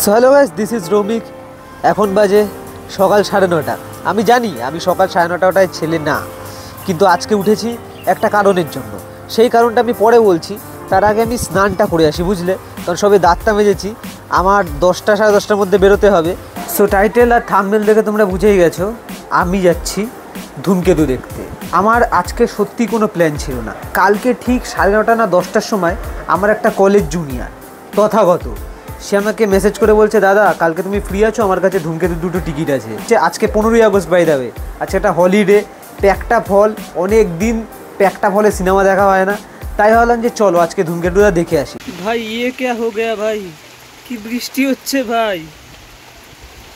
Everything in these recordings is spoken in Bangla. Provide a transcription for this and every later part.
So hello guys, this is Roumik. এখন বাজে সকাল 9:30। আমি জানি আমি সকাল 9:30টায় ছেলে না, কিন্তু আজকে উঠেছি একটা কারণের জন্য। সেই কারণটা আমি পরে বলছি, তার আগে আমি স্নানটা করে আসি, বুঝলে? কারণ সবে দাঁতটা মেজেছি, আমার 10টা 10:30টার মধ্যে বেরোতে হবে। সো টাইটেল আর থাম্বনেল দেখে তোমরা বুঝেই গেছো আমি যাচ্ছি ধূমকেতু দেখতে। আমার আজকে সত্যি কোনো প্ল্যান ছিল না। কালকে ঠিক 9:30 না 10টার সময় আমার একটা কলেজ জুনিয়র তথাগত সে আমাকে মেসেজ করে বলছে, দাদা কালকে তুমি ফ্রি আছো? আমার কাছে ধূমকেতু 2টো টিকিট আছে। আজকে 15ই আগস্ট বাই দ্য ওয়ে, আজকে একটা হলিডে, প্যাকটা ফল, অনেক দিন প্যাকটা ফলে সিনেমা দেখা হয় না, তাই ভাবলাম যে চলো আজকে ধূমকেতুটা দেখে আসি। ভাই ইয়ে ক্যা হো গয়া ভাই, কি বৃষ্টি হচ্ছে ভাই।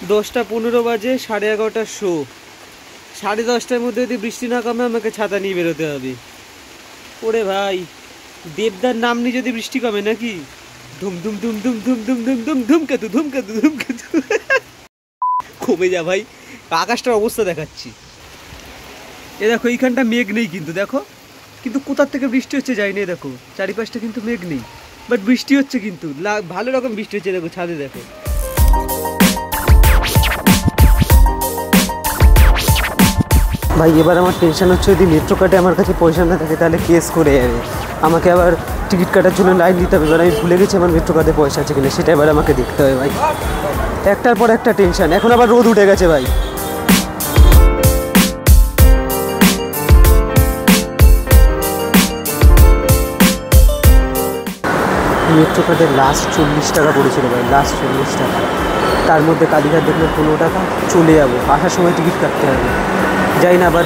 10টা 15 বাজে, 11:30টার শো। 10:30টার মধ্যে যদি বৃষ্টি না কমে আমাকে ছাতা নিয়ে বেরোতে হবে। ওরে ভাই, দেবদার নাম নিয়ে যদি বৃষ্টি কমে নাকি? ধুম ধুম ধুম ধুম ধুম ধুম ধুম ধুম ধুমকেতু ধুমকেতু ধুমকেতু। কমে যা ভাই, আকাশটার অবস্থা দেখাচ্ছি। এ দেখো এইখানটা মেঘ নেই, কিন্তু দেখো, কিন্তু কোথার থেকে বৃষ্টি হচ্ছে যাই নেই। দেখো চারিপাশটা কিন্তু মেঘ নেই, বাট বৃষ্টি হচ্ছে, কিন্তু ভালো রকম বৃষ্টি হচ্ছে। দেখো ছাদে দেখো। ভাই এবার আমার টেনশন হচ্ছে, যদি মেট্রো কার্ডে আমার কাছে পয়সা না থাকে তাহলে কেস করে যাবে, আমাকে আবার টিকিট কাটার জন্য লাইন দিতে হবে। এবার আমি ভুলে গেছি আমার মেট্রো কার্ডে পয়সা আছে কিনা, সেটা এবার আমাকে দেখতে হবে। ভাই একটার পর একটা টেনশন। এখন আবার রোদ উঠে গেছে ভাই। মেট্রো কার্ডের লাস্ট 40 টাকা পড়েছিল ভাই, লাস্ট 40 টাকা। তার মধ্যে কালীঘাট দেখলে 15 টাকা। চলে যাবো, আসার সময় টিকিট কাটতে হবে, যাই না আবার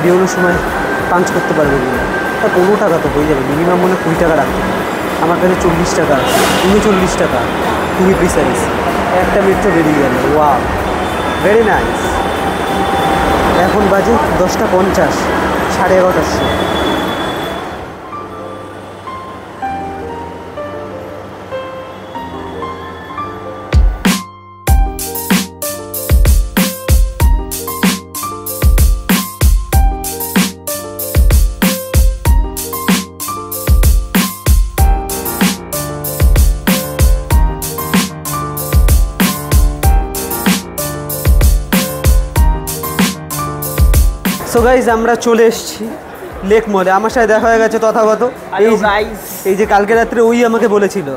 বেরোনোর সময় পাঞ্চ করতে পারবে কিনা। তা 15 টাকা তো হয়ে যাবে, মিনিমাম মনে 20 টাকা রাখতে হবে। আমার কাছে 40 টাকা, 39 টাকা টু বি প্রিসাইজ। একটা মেট্রো বেরিয়ে গেল, ওয়াও, ভেরি নাইস। এখন বাজে 10টা 50, 11:30টার শো। সো গাইজ আমরা চলে এসেছি লেক মলে। আমার সাথে দেখা হয়ে গেছে তথাগত। এই যে কালকে রাত্রে ওই আমাকে বলেছিল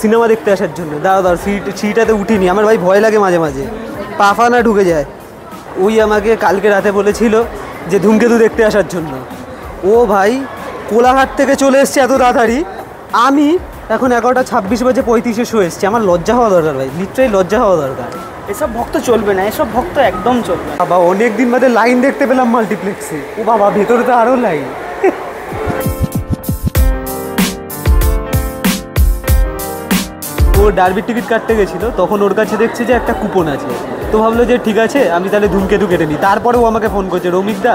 সিনেমা দেখতে আসার জন্য। দাঁড়াও সিটাতে উঠিনি, আমার ভাই ভয় লাগে মাঝে মাঝে, পা ফা না ঢুকে যায়। ওই আমাকে কালকে রাতে বলেছিল যে ধূমকেতু দেখতে আসার জন্য। ও ভাই কোলাঘাট থেকে চলে এসছে এত তাড়াতাড়ি। আমি এখন 11:26 বাজে 35 শো এসছি। আমার লজ্জা হওয়া দরকার ভাই, লিটারালি লজ্জা হওয়া দরকার। এসব ভক্ত চলবে না, এসব ভক্ত একদম চলবে না। বাবা অনেক দিন বাদে লাইন দেখতে পেলাম মাল্টিপ্লেক্সে। ও বাবা, ভেতরে তো আরও লাইন। ও ডার্বির টিকিট কাটতে গেছিলো, তখন ওর কাছে দেখছে যে একটা কুপন আছে, তো ভাবলো যে ঠিক আছে আমি তাহলে ধূমকেতু কেটে নিই। তারপরে ও আমাকে ফোন করছে, রৌমিকদা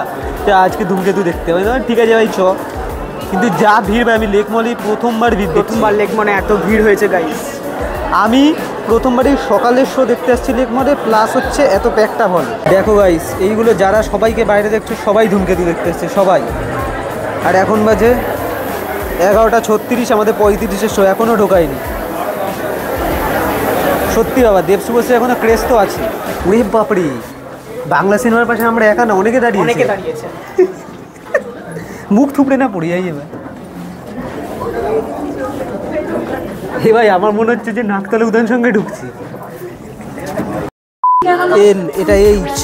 আজকে ধূমকেতু দেখতে হবে। ঠিক আছে ভাই চ। কিন্তু যা ভিড় ভাই, আমি লেক মলে প্রথমবার লেক মলে এত ভিড় হয়েছে গাইস। আমি প্রথমবারই সকালের শো দেখতে আসছি লেক মলে, প্লাস হচ্ছে এত প্যাকটা হল। দেখো গাইস, এইগুলো যারা সবাইকে বাইরে দেখছো সবাই ধূমকেতু দেখতে এসছে সবাই। আর এখন বাজে 11:36, আমাদের 35 শো এখনও ঢোকায়নি। সত্যি বাবা, দেবশুভশ্রী এখনো ক্রেজ তো আছে। ওরে বাপরি, বাংলা সিনেমার পাশে আমরা একা না, অনেকে দাঁড়িয়েছে। মুখ থুপড়ে না পড়ে যাই এবার। এ ভাই আমার মনে হচ্ছে যে নাকতলে উদাহরণ সঙ্গে ঢুকছি। এল, এটা এইচ,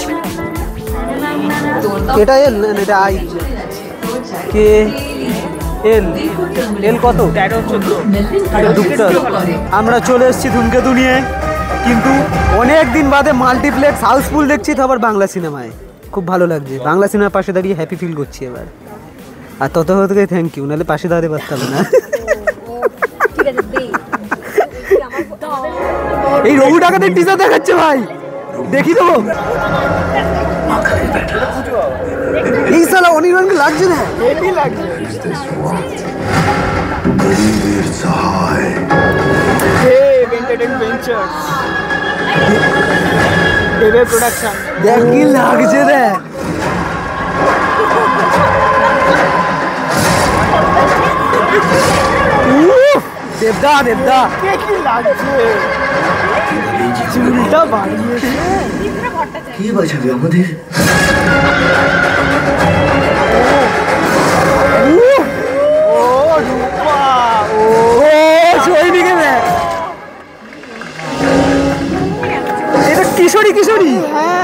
এটা এল, এটা আই, কে এল, এল কত? 13-14। আমরা চলে এসেছি ধূমকেতু নিয়ে, কিন্তু অনেক দিন বাদে মাল্টিপ্লেক্স হাউসফুল দেখছি, তো আবার বাংলা সিনেমায় খুব ভালো লাগছে। বাংলা সিনেমার পাশে দাঁড়িয়ে হ্যাপি ফিল করছি এবার। আর ততক্ষণকে থ্যাংক ইউ, নাহলে পাশে দাঁড়াতে পারতাম না। এই রঘু ডাকাতের টিজার দেখাচ্ছে ভাই, দেখি দেবো। এই সালা অনির্বাণকে লাগছে না, হেভি লাগছে। দেখ কি লাগছে দেখ। দেবদা দেবদা কে কি লাগছে চুলটা বাড়িয়েছে কে বাঁচাবে আমাদের? ও রূপা ও সৈনিকে এটা কিশোরী কিশোরী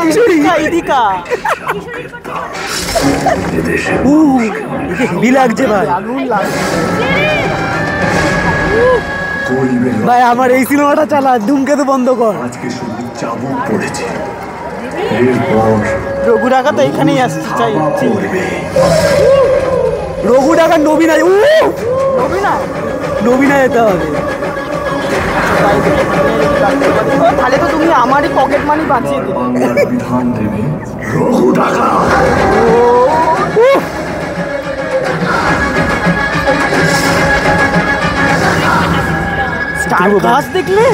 কিশোরী ইদিকা হেভি লাগছে ভাই। আগুন লাগছে ভাই আমার এই সিনেমাটা চালা, ধূমকেতু বন্ধ কর। আজকে শুধু চাবুক পড়েছে, এরপর রঘু ডাকা তো এখানেই আসছে চাই পড়বে। রঘু ডাকার নবীনা রবি না নবীনা যেতে হবে। তাহলে তো তুমি আমারই পকেট মানি বাঁচিয়ে দিলে বাংলার বিধান দেবে রঘু ডাকা। স্টার গাছ দেখলে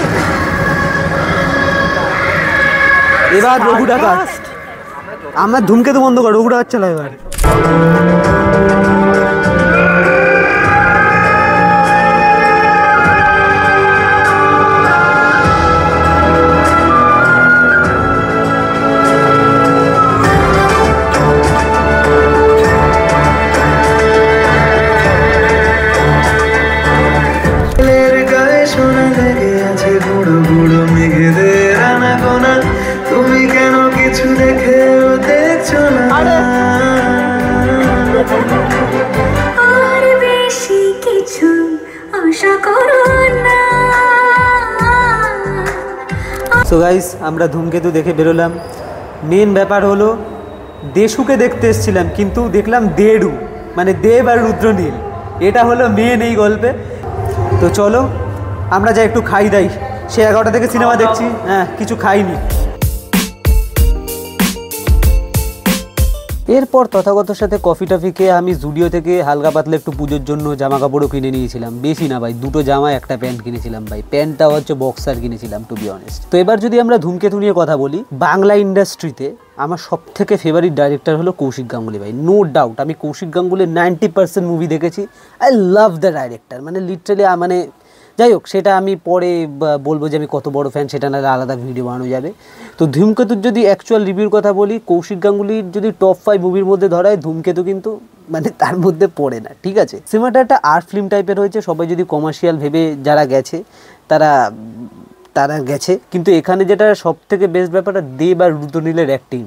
এবার রঘু ডাকাত, আমার ধূমকেতু বন্ধ কর, রঘু ডাকাত চালা এবার। সোনা লেগে আছে গুঁড়ো গুঁড়ো মেঘেদের আনাগোনা, তুমি কেন কিছু দেখেও দেখছো না? আর বেশি কিছু আশা করো না। সো গাইস, আমরা ধূমকেতু দেখে বেরোলাম। মেন ব্যাপার হলো দেশুকে দেখতে এসেছিলাম, কিন্তু দেখলাম দেড়ু, মানে দেব আর রুদ্রনীল। এটা হলো মেন এই গল্পে। তো চলো আমরা যাই একটু খাই দাই, সে 11টা থেকে সিনেমা দেখছি, হ্যাঁ কিছু খাইনি। এরপর তথাগতর সাথে কফি টফি খেয়ে আমি জুডিও থেকে হালকা পাতলা একটু পুজোর জন্য জামা কাপড়ও কিনে নিয়েছিলাম। বেশি না ভাই, 2টো জামা একটা প্যান্ট কিনেছিলাম ভাই। প্যান্টটা হচ্ছে বক্সার কিনেছিলাম টু বি অনেস্ট। তো এবার যদি আমরা ধূমকেতু নিয়ে কথা বলি, বাংলা ইন্ডাস্ট্রিতে আমার সব থেকে ফেভারিট ডাইরেক্টর হলো কৌশিক গাঙ্গুলি ভাই, নো ডাউট। আমি কৌশিক গাঙ্গুলির 90% মুভি দেখেছি। আই লাভ দ্য ডাইরেক্টর, মানে লিটারালি মানে যাই হোক, সেটা আমি পরে বলবো যে আমি কত বড় ফ্যান, সেটা না আলাদা ভিডিও বানানো যাবে। তো ধূমকেতুর যদি অ্যাকচুয়াল রিভিউর কথা বলি, কৌশিক গাঙ্গুলির যদি টপ 5 মুভির মধ্যে ধরায়, ধূমকেতু কিন্তু মানে তার মধ্যে পড়ে না, ঠিক আছে। সিনেমাটা একটা আর্ট ফিল্ম টাইপের হয়েছে, সবাই যদি কমার্শিয়াল ভেবে যারা গেছে তারা গেছে, কিন্তু এখানে যেটা সব থেকে বেস্ট ব্যাপারটা দেব আর রুদ্রনীলের অ্যাক্টিং,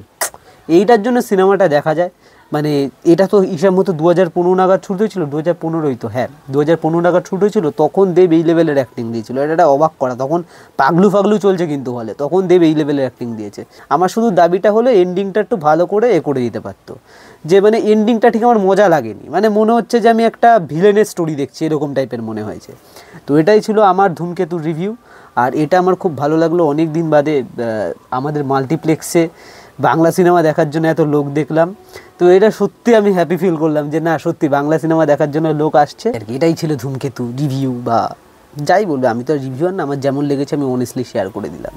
এইটার জন্য সিনেমাটা দেখা যায়। মানে এটা তো হিসাব মতো 2015 নাগাদ শুট হয়েছিল, 2015ই তো, হ্যাঁ 2015 নাগাদ শুট হয়েছিল। তখন দেব এই লেভেলের অ্যাক্টিং দিয়েছিল, এটা অবাক করা। তখন পাগলু চলছে কিন্তু হলে, তখন দেব এই লেভেলের অ্যাক্টিং দিয়েছে। আমার শুধু দাবিটা হলো এন্ডিংটা একটু ভালো করে করে দিতে পারতো, যে মানে এন্ডিংটা ঠিক আমার মজা লাগেনি, মানে মনে হচ্ছে যে আমি একটা ভিলেনের স্টোরি দেখছি, এরকম টাইপের মনে হয়েছে। তো এটাই ছিল আমার ধূমকেতুর রিভিউ, আর এটা আমার খুব ভালো লাগলো। অনেক দিন বাদে আমাদের মাল্টিপ্লেক্সে বাংলা সিনেমা দেখার জন্য এত লোক দেখলাম। তো এটা সত্যি আমি হ্যাপি ফিল করলাম যে না, সত্যি বাংলা সিনেমা দেখার জন্য লোক আসছে আর কি। এটাই ছিল ধূমকেতু রিভিউ, বা যাই বলবে, আমি তো রিভিউ আর না, আমার যেমন লেগেছে আমি অনেস্টলি শেয়ার করে দিলাম।